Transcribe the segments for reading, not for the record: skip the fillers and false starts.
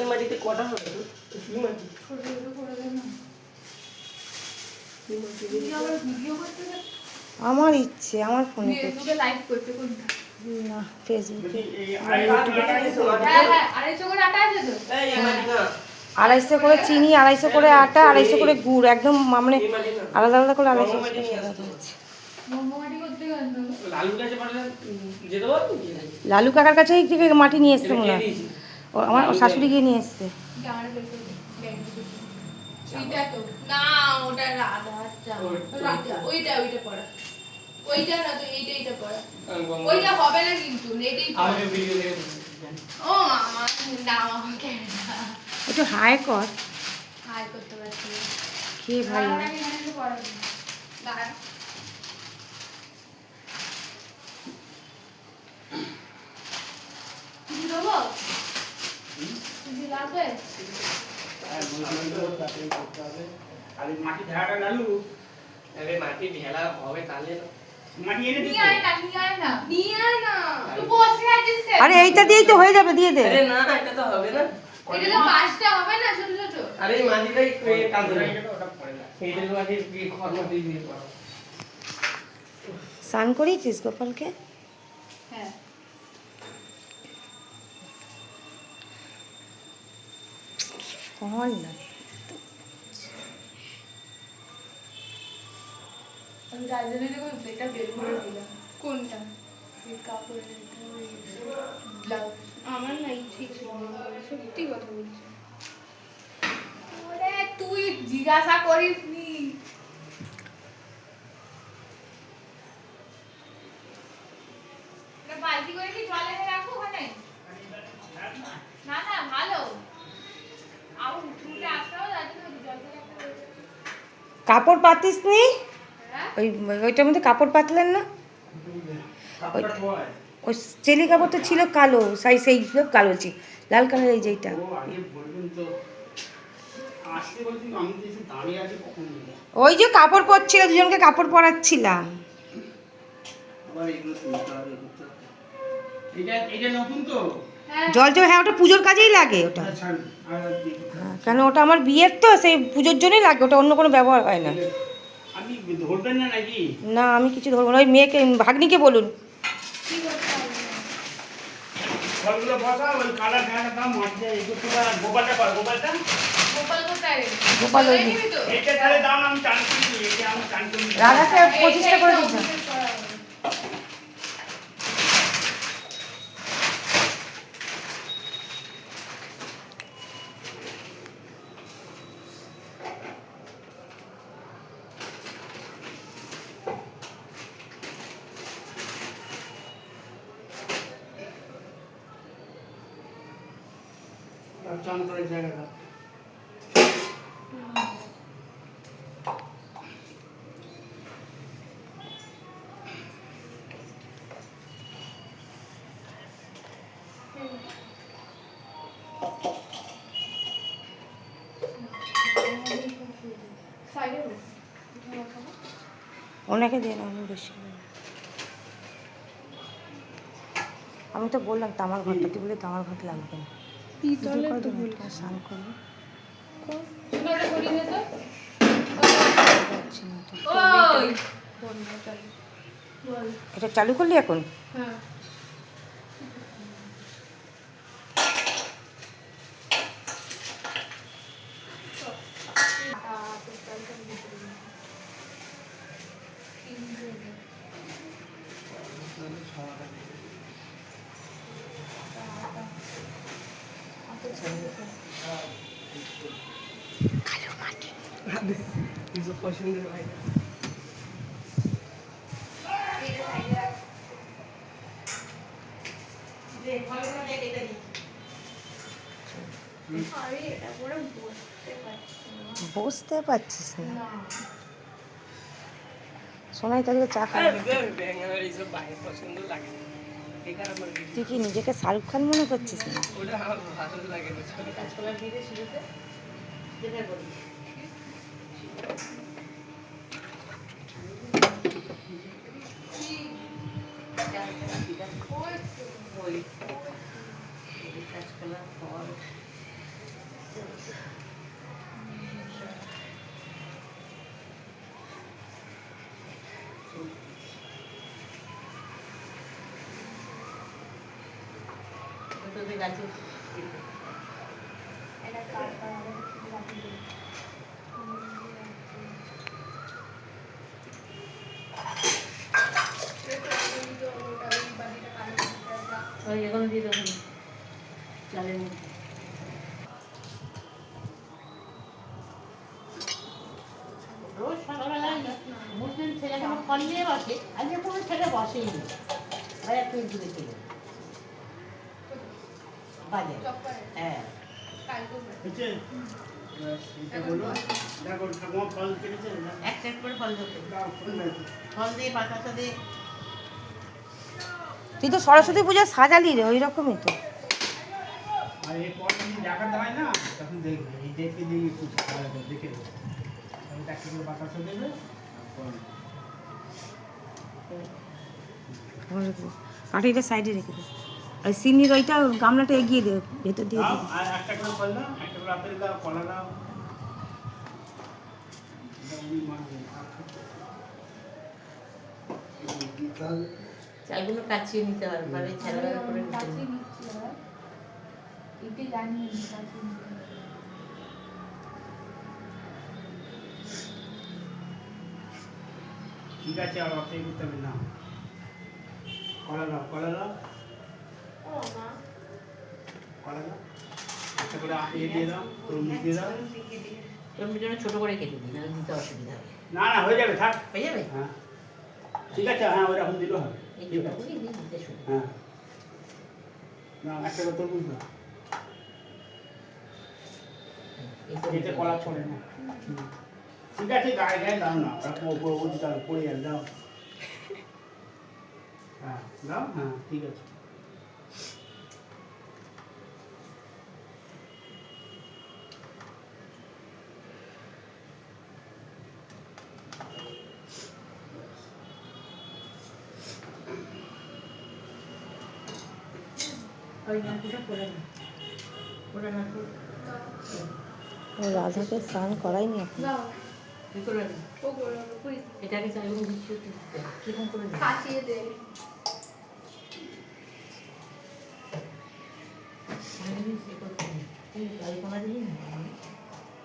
মাটিতে কটা হবে আমার ইচ্ছে আমার ফোনে লাইভ করতে কোনটা না ফেসবুকে 250 করে চিনি, 250 করে আটা, 250 করে গুড়, একদম মানে আলাদা আলাদা করে 250। লালু কাকার কাছেই থেকে মাটি নিয়ে এসছে মনে হয়, আমার শাশুড়ি গিয়ে নিয়ে এসছে। একটু হাই কর, খেয়ে ভালো মাটি ঢেলাটা লালু, মাটি ঢেলা হবে তাহলে আরে এইটা দিয়েই তো হয়ে যাবে, দিয়ে দে। আরে না এটা তো হবে না, এটা তো পাঁচটা হবে না ছোট ছোট। আরে এই মাটিটাই কাজ করে, ওটা পড়ে না, এইটা মাটি খড় মাটি দিয়ে করো। স্নান করিয়েছিস গোপালকে? হ্যাঁ হয় না, আমি রাজধানীতে এটা বের করে দিলাম। কোনটা? এই কাপড়ের ব্লাউজ আমার নাই, ঠিক সত্যি কথা বলছি। ওরে তুই জিজ্ঞাসা করিসনি। বালতি করে কি জল এনে রাখো ওখানে? না না ভালো আউ উঠে আসতেও যাচ্ছে না, জল থেকে একটা কাপড় পাতিস নি? হ্যাঁ ওইটার মধ্যে কাপড় পাতলেন না? ওই চেলি কাপড়টা ছিল কালো, সেই ছিল কালো, লাল কালার এই যেইটা। ওই যে কাপড় পরছিল, দুজনকে কাপড় পরাচ্ছিলাম। জল হ্যাঁ, ওটা পুজোর কাজেই লাগে ওটা। হ্যাঁ, কেন ওটা আমার বিয়ের তো, সেই পুজোর জন্যই লাগে ওটা, অন্য কোনো ব্যবহার হয় না। না আমি কিছু ধরবো না, ওই মেয়েকে ভাগ্নিকে বলুন। গোপাল রাধাকে 25টা করে দিচ্ছেন। চান করে জায়গাটা ওনাকে দিয়ে না, আমি বেশি আমি তো বললাম তামার ঘরটা, তুই বলে তামার ঘর লাগবে না, স্নান করবো। এটা চালু করলি এখন? কালো মাটি পছন্দের ভাই বসতে পারছিস না? সোনাই তাহলে চা খাবে। এইসব বাইরে পছন্দ লাগে। বেকার আমার কিছু। তুই কি নিজেকে শাহরুখ খান মনে করছিস না? ওটা আমার ভালো লাগে না, ছোট কাঁচকলা দিয়ে দে শুরুতে, যেটা বলি। ওই কাঁচকলা ফল তোদের গাছে ওই এখন দিয়ে দেবো চালের মধ্যে। রোজ সকালবেলায় মুসলিম ছেলে কোনো ফল নিয়ে বসে, আজকে কোনো ছেলে বসেই নি। ভাই একটু দূরে ছিল বাজার, হ্যাঁ একটা একটা করে ফল দিতে, ফল দিয়ে বাতাসা দিয়ে। তুই তো সরস্বতী পূজা সাজালি রে, ওই রকমই তো। আর এরপর যদি দেখাতে হয় না তখন দেখবে, এই দেখে দিয়ে একটু দেখে দেবে, এটা একটু করে বাতাসা দেবে। কাঠিটা সাইডে রেখে দে, আর চিনির ওইটা গামলাটা এগিয়ে দে, ভেতর দিয়ে দাও, দিয়ে দে। আর একটা করে ফল দাও, একটা করে আপেল দাও, কলা দাও। চালগুলো কাচিয়ে নিতে হবে, ভাবে ছেলেরা করে নিতে হবে। ঠিক আছে, আর অপেক্ষা করতে হবে না। কলা দাও, কলা দাও, কলা দাও, একটা করে দিয়ে দাও, তরমুজ দিয়ে দাও। তোর জন্য ছোট করে কেটে দিই, নাহলে দিতে অসুবিধা হবে। না না, হয়ে যাবে, থাক। হয়ে যাবে? হ্যাঁ ঠিক আছে, হ্যাঁ ওইরকম দিলেও হবে। এই ঠিক ছোট আছে, করে দিয়ে দিতে শুরু। হ্যাঁ না, একটা করে তরমুজ দাও, এতে কলা পড়ে না। ঠিক আছে, গায়ে গায়ে দাও না, ওরা ওপর দাও, পড়ে যাবে, দাও। হ্যাঁ দাও, হ্যাঁ ঠিক আছে। ওই নাটুটা করে না, ওটা নাটু ও রাধাকে স্নান করাইনি এখন। কি করে না, এটাকে চালগুলো দিচ্ছি কিরকম করে না। কাচিয়ে দে। আলপনা দিই না,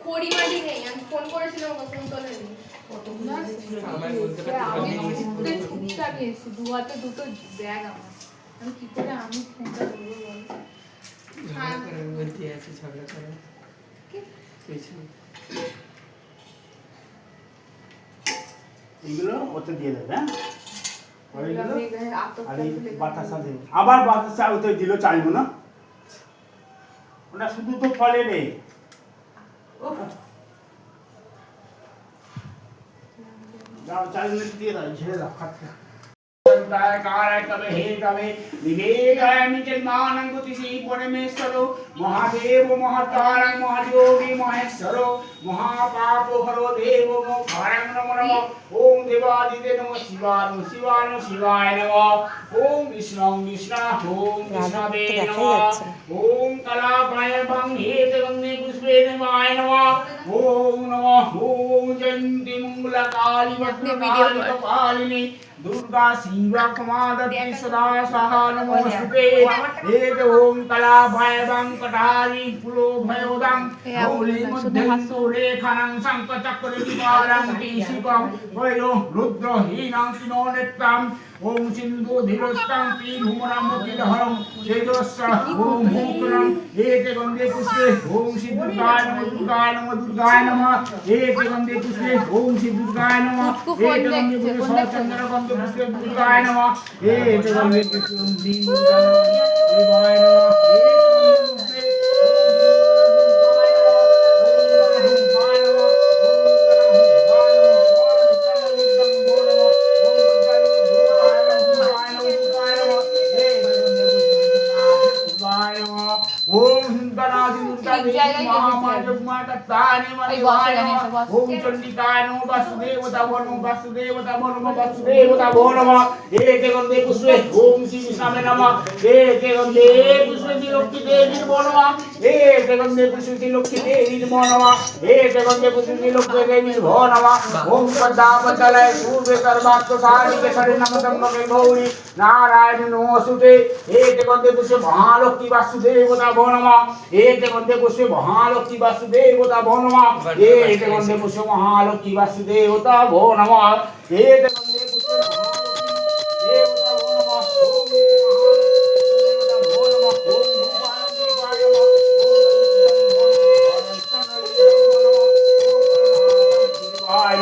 খড়ি মাটি নেই, আমি ফোন করেছিলাম ওকে, ফোন তোলেনি। কতগুলো ছিল। আমার বলতে আমি পারছি ছুটে ছুটটা গেছি, দু হাতে দুটো ব্যাগ আমার, আমি কি করে আমি ফোনটা ধরবো বল। বলতে আছে ঝগড়া করে কিছু এইগুলো ওতে দিয়ে দেবে, হ্যাঁ আর এইগুলো, আমি আতপ আর এই বাতাসা দেবে, আবার বাতাসা ওতে দিল চাইবো না, ওটা শুধু তো ফলে নেই। দাও, 4 মিনিট দিয়ে দাও, ঝেড়ে দাও, খাচ্ছে। महादेव महातारं महायोगी महेश्वरो महापापो हरो देव मोक्षायं नमो नमः। ओम देवादिदेव नमः शिवाय नमः शिवाय नमः शिवाय नमः। ओम विष्णु विष्णु ओम विष्णवे नमः। ओम कलापाय भंगेत गंगे पुष्पे नमाय नमः। ओम नमः ओम जयंती मंगलकाली भद्रकाली कपालिनी दुर्गा शिवा कमादति सदा स्वाहा नमोस्तुते। एक ओम कला भयवं कटारी पुलो भयोदं मौली मध्यं सुरेखनं शंखचक्र विकारं कीशिकं वयो रुद्रहीनं किनो नित्यं। ओम सिंधु धीरस्तं तीभुमरमुतिलहरं तेजस्व ओम भूतलं एक गंगे पुष्पे ओम श्री दुर्गाय नमः दुर्गाय नमः दुर्गाय नमः। एक गंगे पुष्पे ओम श्री दुर्गाय नमः। एक गंगे पुष्पे सचंद्र गंगे पुष्पे दुर्गाय नमः। एक गंगे पुष्पे ओम श्री दुर्गाय नमः। एक জায়গায় महामायजगमायकर्ताय বসে জানি তো বস। ओम चंडिकाय नमः वासुदेवताभो नमः वासुदेवताभो नमः वासुदेवताभो नमः एक गंधे पुष्पे ओम श्री विष्णवे नमः एक गंधे पुष्पे श्री लक्ष्मी देवी नमो नमः एक गंधे पुष्पे श्री लक्ष्मी देवी नमो नमः एक गंधे पुष्पे श्री लक्ष्मी देवी नमो नमः ओम पद्मावतलय सूर्य सर्वात्म सारिके शरीर नमः गौरी नारायण नमोस्तुते एक गंधे पुष्पे महालक्ष्मी वासुदेवताभो नमः एक गंधे पुष्पे महालक्ष्मी वासुदेवताभो नमः एक गंधे पुष्पे महालक्ष्मी वासुदेवताभो नमः एक गंधे पुष्पे महालक्ष्मी देवताभो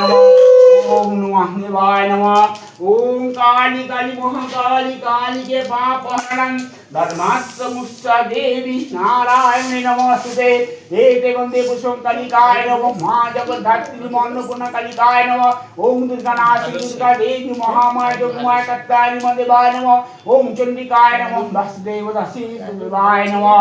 नमः ओम ओम नमः शिवाय नमः ओम काली काली महाकाली काली के पाप हरणं धर्मास्त्र मुष्टा देवी नारायणी नमोस्तुते एक वंदे पुष्पं कालिकाय नमः महाजगद्धात्री अन्नपूर्णा कालिकाय नमः ओम दुर्गा नाशी दुर्गा देवी महामाया जगमायकर्ताय नमः देवाय नमः ओम चंडिकाय नमः वासुदेव दासी देवाय नमः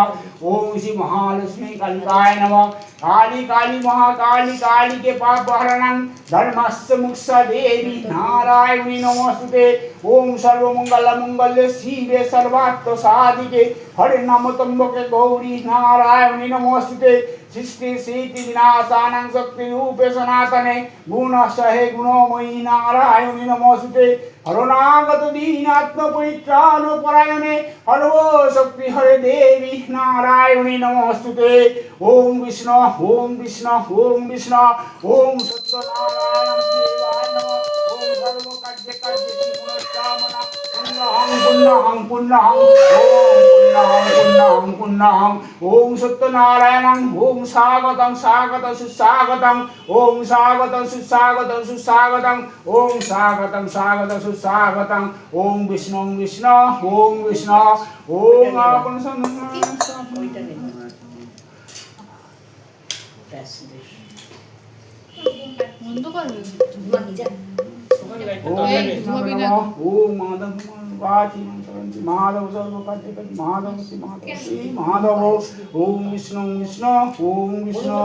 ओम श्री महालक्ष्मी कालिकाय नमः काली काली महाकाली काली के पाप हरणं धर्मस्य मुक्षा देवी नारायणी नमोस्तुते ओम सर्वमंगल मंगल्ये शिवे सर्वार्थ साधिके हरे नाम त्र्यंबके गौरी नारायणी नमोस्तुते सृष्टि स्थिति विनाशानं शक्ति रूपे सनातने गुणसहे गुणमयी नारायणी नमोस्तुते हरनागत दीनात्म परित्राण परायणे हरो शक्ति हरे देवी नारायणी नमोस्तुते ओम विष्णु ओम विष्णु ओम विष्णु ओम सत्यनारायण देवाय नमः ओम सर्व कार्य कार्य पुनश्चामना पुण्यहं पुण्यहं ओम पुण्यहं ओम सत्यनारायणं ओम स्वागतं स्वागतं सुस्वागतं ओम स्वागतं सुस्वागतं सुस्वागतं ओम स्वागतं स्वागतं सुस्वागतं ओम विष्णु विष्णु ओम विष्णु ओम आपन বন্ধ করো ओम माधव वाची माधव सर्वकार्य माधव श्री माधव श्री माधव ओम विष्णु विष्णु ओम विष्णु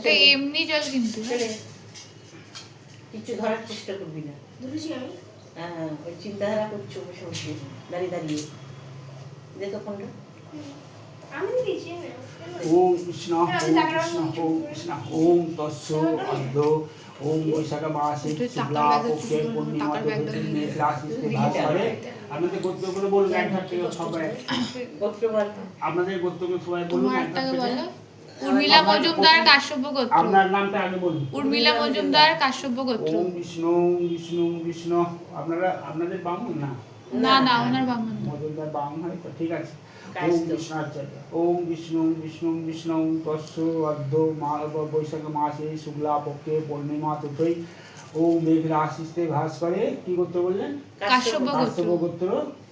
তো এমনি জল কিন্তু কিছু ধরার চেষ্টা করবি না হ্যাঁ হ্যাঁ ওই চিন্তাধারা করছো বসে বসে দাঁড়িয়ে দাঁড়িয়ে দেখো কোনটা ओम विष्णु ओम विष्णु ओम विष्णु ओम तस्सो अद्दो ओम वैशाख मासे शुक्ला पक्षे पूर्णिमा तिथि में राशिতে ভাস করে আপনাদের গোত্রগুলো বলুন এক থাকতে সবাই গোত্র বল আপনাদের গোত্রগুলো সবাই বলুন এক থাকতে উর্মিলা মজুমদার কাশ্যপ গোত্র আপনার নামটা আগে বলুন উর্মিলা মজুমদার কাশ্যপ গোত্র ओम विष्णु विष्णु विष्णु আপনারা আপনাদের বামুন না না না ওনার ব্রাহ্মণ মজুমদার বামুন হয় তো ঠিক আছে ओम विष्णु आचार्य ओम विष्णु विष्णु विष्णु तस्सो अद्दो বৈশাখ মাসে শুক্লা পক্ষে পূর্ণিমা তিথি ओम मेघ রাশিতে ভাস করে কি করতে বললেন কাশ্যপ গোত্র গোত্র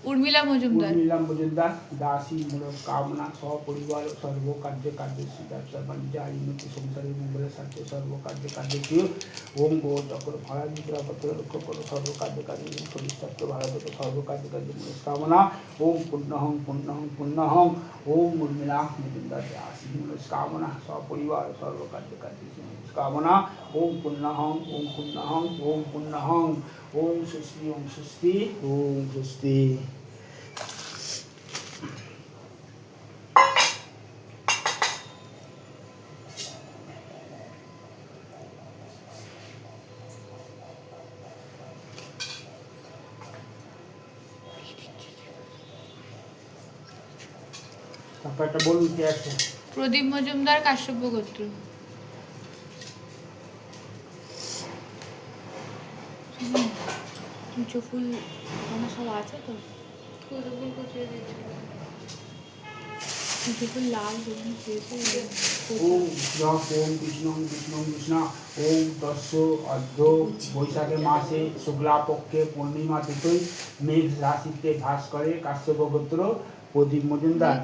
উর্মিলা মজুমদার উর্মিলা মজুমদার দাসী মূলক কামনা সপরিবার সর্ব কার্য কার্য সিদ্ধার্থ বাণিজ্য আইনতি সংসারের মঙ্গলের স্বার্থে সর্ব কার্য কার্য প্রিয় ওম গো চক্র ভরা নিদ্রা পত্র লক্ষ্য করো সর্ব কার্য কার্য সবিস্তার্থ ভারত সর্ব কার্য কার্য কামনা ওম পুণ্যহং পুণ্যহং পুণ্যহং ওম উর্মিলা মজুমদার দাসী মূলক কামনা সপরিবার সর্ব কার্য কার্য কামনা ওম পুণ্যহং ওম পুণ্যহং ওম পুণ্যহং ओम सुस्ति ओम सुस्ति ओम सुस्ति ব্যাপারটা বলুন কি আছে প্রদীপ মজুমদার কাশ্যপ গোত্র কুচো ফুল আমার সব আছে তো কুচো ফুল কুচিয়ে দিয়েছিল কুচো ফুল লাল বেগুনি খেয়েছে ओम विष्णु ओम विष्णु विष्णु ओम तस्सो अद्दो বৈশাখে মাসে শুক্লা পক্ষে পূর্ণিমা তিথি মেঘ রাশিতে ভাস করে কাশ্যপ গোত্র প্রদীপ মজুমদার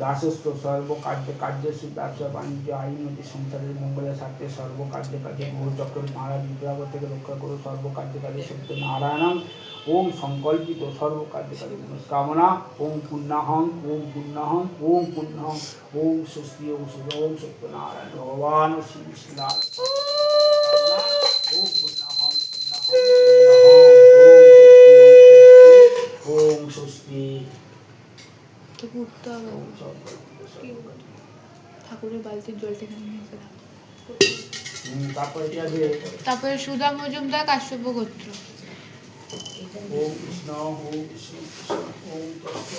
দাসস্থ সর্ব কার্য কার্য ব্যবসা বাণিজ্য আইনতি সংসারের মঙ্গলের স্বার্থে সর্ব কার্য কার্য বহুচক্র মহারাজ বিদ্রাবত থেকে রক্ষা করো সর্ব কার্য কার্য সত্য নারায়ণ ওম সংকল্পিত সর্বকার্যকারী মনস্কামনা ওম পুণ্যাহং ওম পুণ্যাহং ওম পুণ্যাহং ওম স্বস্তি ওম শুভ ওম সত্যনারায়ণ ভগবান শ্রী বিষ্ণুনাথ ওম পুণ্যাহং ওম স্বস্তি তোকে উঠতে হবে। ওম সংকল্পিত ঠাকুরের বালতির জলটা এখানে নিয়ে এসে রাখ। তারপরে কি আছে তারপরে সুধা মজুমদার কাশ্যপ গোত্র। ওম কৃষ্ণ ওম কৃষ্ণ ওম তস্য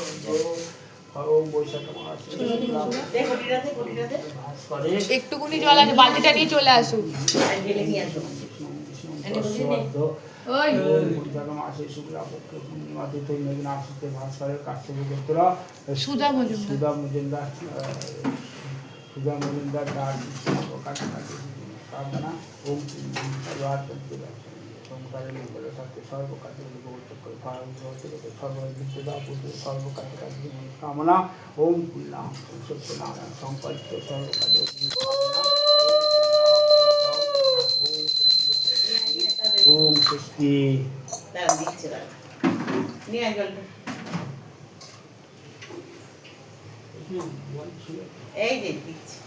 ওম বৈশাখ মাসে ভাস্করে একটুকুনি জল আছে, বালতিটা নিয়ে চলে আসুন। ওই বৈশাখ মাসে শুক্লাপক্ষ পূর্ণিমাতে তৈমেঘনা আসিতে ভাস্করের কাশ্যপ গোত্র সুধা মজুমদার। সুধা মজুমদার দাস কামনা ওম পরিবার সংকারে মঙ্গল সাথে সর্বকার্য করে সর্বকার্য কামনা ওম পুণ্য সত্যনারায়ণ সংকল্পিত সর্বকার্য ওম স্বস্তি এই যে দিচ্ছি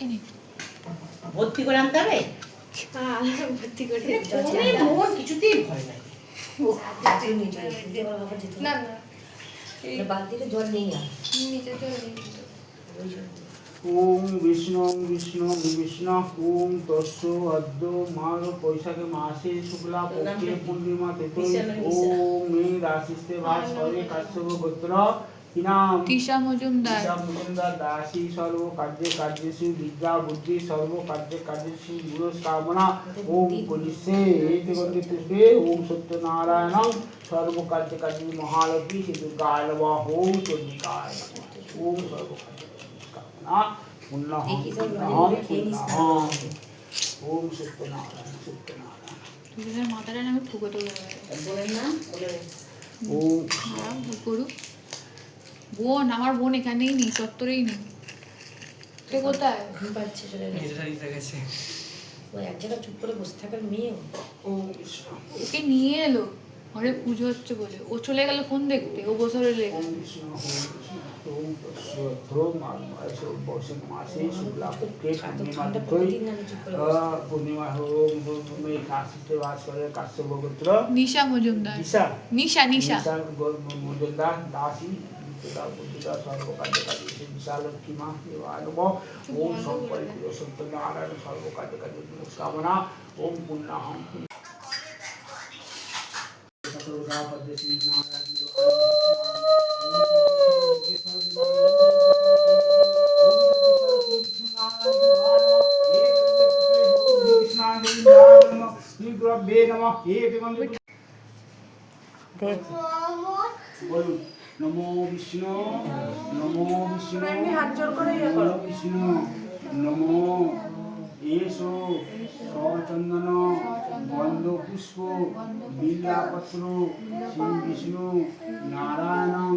এনে ভর্তি করে আনতে হবে ভর্তি করে মোর কিছুতেই ভয় লাগে না না বালতিতে জল নেই আর নিচে চলে নেই। ওম বিষ্ণু বিষ্ণু বিষ্ণু ওম তস্য অদ্য মাঘ বৈশাখে মাসে শুক্লা পক্ষে পূর্ণিমা তিথি ওম মে রাশিতে ভাস্করে কাশ্যপ গোত্র কি নাম তৃষা মজুমদার। মজুমদার দাসী সর্ব কার্যে কার্যেষু বিদ্যা বুদ্ধি সর্ব কার্যে কার্যেষু গুরু কামনা ওম কলিষে এতে গন্তে পুষ্পে ওম সত্যনারায়ণ সর্ব কার্যে কার্যে মহালক্ষ্মী শ্রী দুর্গায় নমঃ ওম চণ্ডিকায় নমঃ ওম সর্ব কার্যে কামনা পুণ্যহং পুণ্যহং ওম সত্যনারায়ণ সত্যনারায়ণ দুজনের মাথাটা না আমি ফুকোতে বলে বলেন না ওম করুক। বোন, আমার বোন এখানেই নেই, চত্বরেই নেই। সে কোথায়? পাচ্ছে চলে গেছে ওই এক জায়গায় চুপ করে বসে থাকার মেয়ে ওম কৃষ্ণ ওকে নিয়ে এলো ঘরে পুজো হচ্ছে বলে, ও চলে গেল ফোন দেখতে, ও বসে রইলে। ওম কৃষ্ণ ওম তস্য বৈশাখ মাসে শুক্লা পক্ষে পূর্ণিমা তিথি পূর্ণিমা মে রাশিতে ভাস্করের কাশ্যপ গোত্র নিশা মজুমদার। নিশা নিশা মজুমদার দাসী বুদ্ধিদা সর্বকার্য কাজে বিশালক্ষ্মী মা দেবায় নমঃ ওম সংকল্পিত সত্যনারায়ণ সর্বকার্য কাজে কামনা ওম পুণ্যাহং বলুন নমো বিষ্ণু নমো বিষ্ণু নমো বিষ্ণু নমো এসো সচন্দন গন্ধ পুষ্প বিল্লাপত্র শ্রী বিষ্ণু নারায়ণ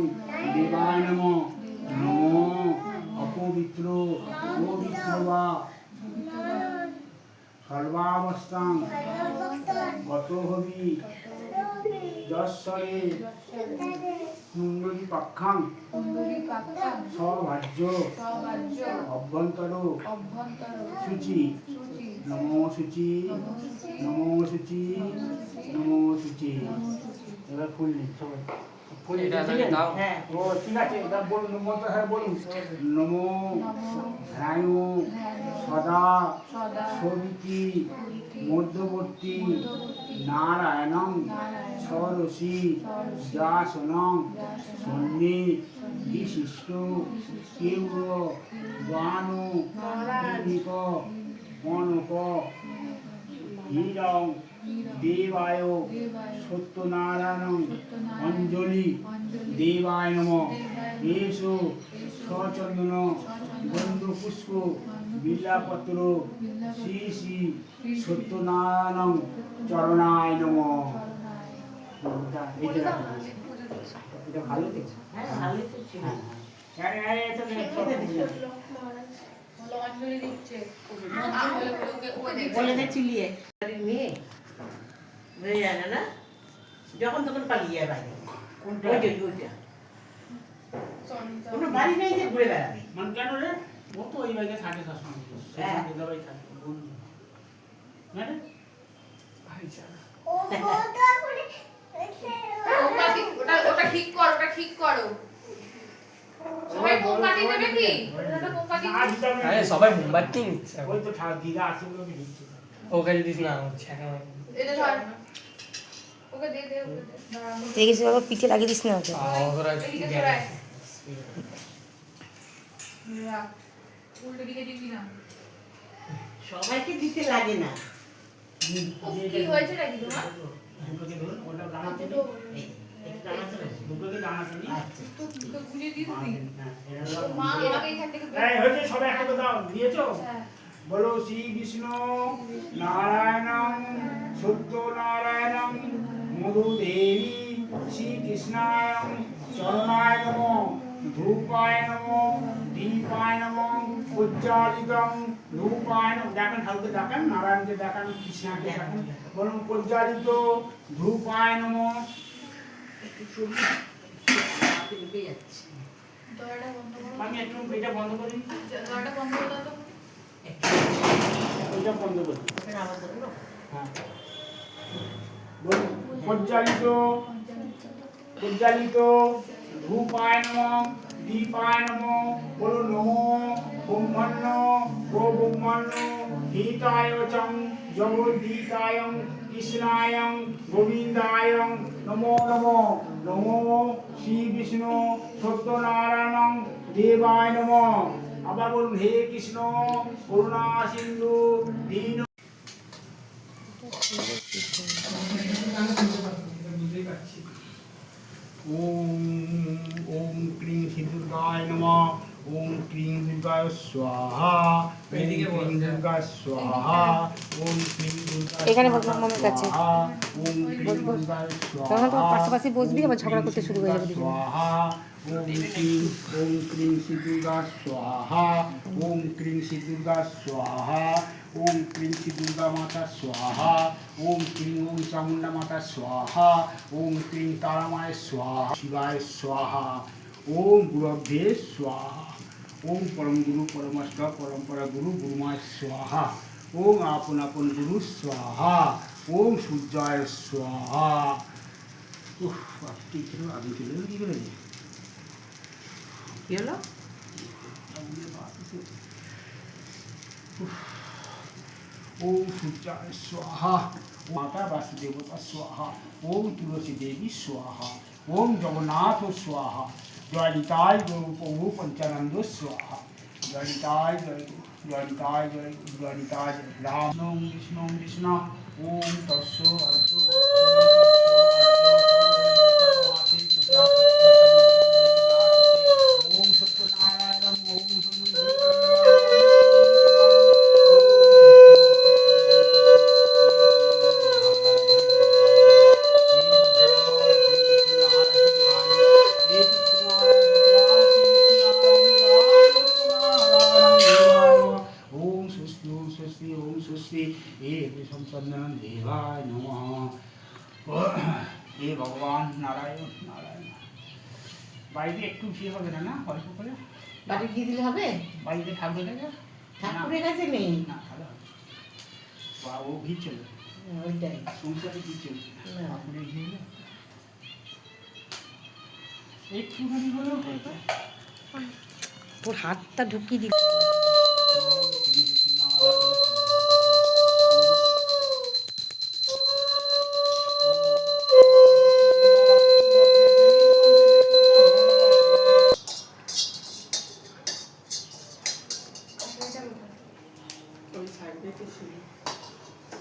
দেবায় নমঃ নমো অপবিত্র পবিত্র বা সর্বাবস্থাং গত হবি যশ্বরে কুণ্ডলী পাক্ষাং সভাজ্য অভ্যন্তর শুচি নমো শুচি নমো শুচি নমো শুচি এবার ফুল নিন সবাই ফুল দাও। হ্যাঁ ও ঠিক আছে এটা বলুন মন্ত্র হ্যাঁ বলুন নমো ধ্যায়ু সদা সবিতি মধ্যবর্তী নারায়ণং সরসি যাসনং সন্নি বিশিষ্ট কেউর বানু দীপ মনক হীরং দেবায় সত্যনারায়ণ অঞ্জলি দেবায় নমঃ এসো সচন্দন গন্ধপুষ্প বিল্লাপত্র শ্রী শ্রী সত্যনারায়ণ চরণায় নমঃ এটা ভালো তো হ্যাঁ ভালোই তো ছিল হ্যাঁ এটা অঞ্জলি দিচ্ছে বলে ওকে ওকে দেখে বলে দে চিলিয়ে বাড়ির মেয়ে বুঝে যায় না, না যখন তখন পালিয়ে যায় বাইরে। কোনটা? ওই যে ওইটা সনিতা কোনো বাড়ি নেই যে ঘুরে বেড়াবে। মানে কেন রে? ও তো ওই বাড়িতে থাকে সবসময়। হ্যাঁ। দিদাবাড়ি থাকে, বন্ধু। হ্যাঁ রে? ওটা ঠিক করো ওটা ঠিক করো সবাই মোমবাতি দেবে কি ওটা মোমবাতি না, দিতে হবে না। আরে সবাই মোমবাতি নিচ্ছে এখন। ওই তো দিদা আছে বলে ওকে দিচ্ছে। ওকে যদি না হচ্ছে এখন এটা ধর ওকে দে দে ওকে দে দাঁড়া দেখিস বাবা পিঠে লাগিয়ে দিস না ওকে। ওরা এদিকে সরাই রাখ উল্টো দিকে দিবি না সবাইকে দিতে লাগে না। ও কি হয়েছে নাকি তোমার দুটোকে ধরুন, ওটা দাঁড়াতে তো নেই। একটু জানাতে হবে। দুটোকে দাঁড়াতে নেই। আচ্ছা তো গুলিয়ে দিয়ে দিবি হ্যাঁ, এটা তো দাও। মা আমাকে এখান থেকে এই, হয়েছে, সবাই একটা করে দাও। দিয়েছো? হ্যাঁ বলো শ্রী বিষ্ণু নারায়ণং সত্যনারায়ণং মধুদেবী শ্রীকৃষ্ণায় চরণায় নমঃ ধূপায় নমঃ দীপায় নমঃ প্রজ্বালিতং ধূপায় নমঃ। দেখেন ঠাকুরকে দেখেন, নারায়ণকে দেখেন, কৃষ্ণকে দেখেন। বলুন প্রজ্বালিত ধূপায় নমঃ। একটু সবজি হাতে ঢুকে যাচ্ছে। দরজাটা বন্ধ করো আমি একটু এটা বন্ধ করি, দরজাটা বন্ধ করে দাও তো ওইটা বন্ধ করি। ওখানে আবার ধরো। হ্যাঁ বলুন প্রজ্বালিত প্রজ্বালিত ধূপায় নমঃ দীপায় নমঃ। বলুন নমো ব্রহ্মণ্য গো ব্রহ্মণ্য হিতায় চং জগদ্গীতায়ং কৃষ্ণায়ং গোবিন্দায়ং নমো নমো নমো শ্রী বিষ্ণু সত্যনারায়ণং দেবায় নমঃ। আবার বলুন হে কৃষ্ণ করুণা সিন্ধু দীন ওম ওম ক্রিং শ্রী দুর্গায় নমঃ। ওম ক্রিং দুর্গায় স্বাহা। ওম এদিকে ক্রিং বলতে হবে। দুর্গা স্বাহা। ওম ক্রিং দুর্গা এখানে বসবো স্বাহা। মামার কাছে। ওম ক্রিং দুর্গা তখন তো স্বাহা। পাশাপাশি বসবি, আবার ঝগড়া করতে শুরু হয়ে যাবে দুজনে। স্বাহা। ওম ক্রিং শ্রী দুর্গা স্বাহা। ওম ক্রিং শ্রী দুর্গা স্বাহা। ওম ক্রিং শ্রী দুর্গা মাতা স্বাহা। ওম ক্রিং ওম চামুন্ডা মাতা স্বাহা। ওম ক্রিং তারামায় স্বাহা। শিবায় স্বাহা। ওম গুরুভ্যে স্বাহা। ওম পরম গুরু পরমাষ্টা পরম্পরা গুরু গুরুমায় স্বাহা। ওম আপন আপন গুরু স্বাহা। ওম সূর্যায় স্বাহা। উফ, আজকে ছিল আগে চলে গেল কি করে? কি হলো? ওম সূর্যায় স্বাহা। মাতা বাসুদেবতা স্বাহা। ওম তুলসী দেবী স্বাহা। ওম জগন্নাথ স্বাহা। জয় নিতাই গৌর প্রভু পঞ্চানন্দ স্বাহা। জয় নিতাই জয় গুরু, জয় নিতাই জয় গুরু, জয় নিতাই জয় রাম বিষ্ণু বিষ্ণু। ওম তস্য অর্থ ওম সত্যনারায়ণ ওম ওম সুস্থি ওম সুস্থি ওম সুস্থি এ সম্পন্নন দেবায় নমঃ। হে ভগবান নারায়ণ নারায়ণ। বাইরে একটু বিয়ে হবে না, না অল্প করে বাড়ি গিয়ে দিলে হবে? বাড়িতে থাকবে না? ঠাকুরের কাছে নেই। না তাহলে হবে। বা ও ঘি চলবে, ওইটাই। সংসারে ঘি চলবে না। ঠাকুরের ঘি হলে একটুখানি হলেও হবে। ওর হাতটা ঢুকিয়ে দিল।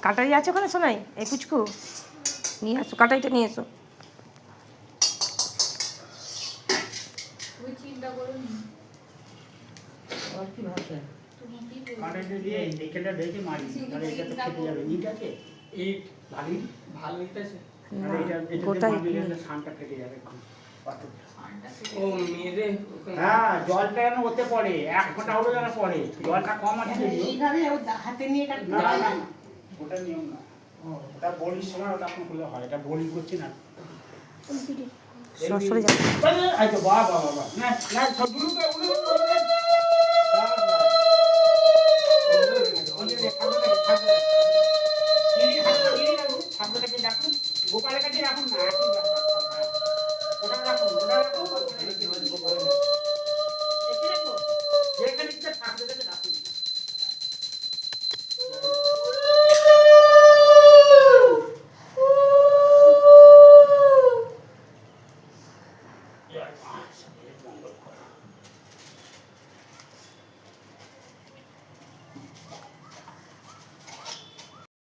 কাটারি আছে ওখানে শোনাই? এই পুচকু নিয়ে আসো, কাটারিটা নিয়ে এসো। ওই চিন্তা করো নি আর কি ভাষা? তুমি কি বলছো কারেন্টে দিয়ে এইখানটা দেখে মারি, তাহলে এটা তো খেতে যাবে। ইট আছে ইট বালি, ভালো ইট আছে তাহলে এটা গোটাই মারলে শানটা কেটে যাবে। খুব পাথর ও মেরে হ্যাঁ জলটা যেন ওতে পড়ে 1 ফোঁটা হলে যেন পড়ে জলটা কম আছে যদিও। এইভাবে ও হাতে নিয়ে এটা না না না ওটা নিয়ম না ওটা বলির সময় ওটা এখন খুলে হয় এটা বলি করছি না সরে যাবে আচ্ছা বাবা বাবা না না সব গুলো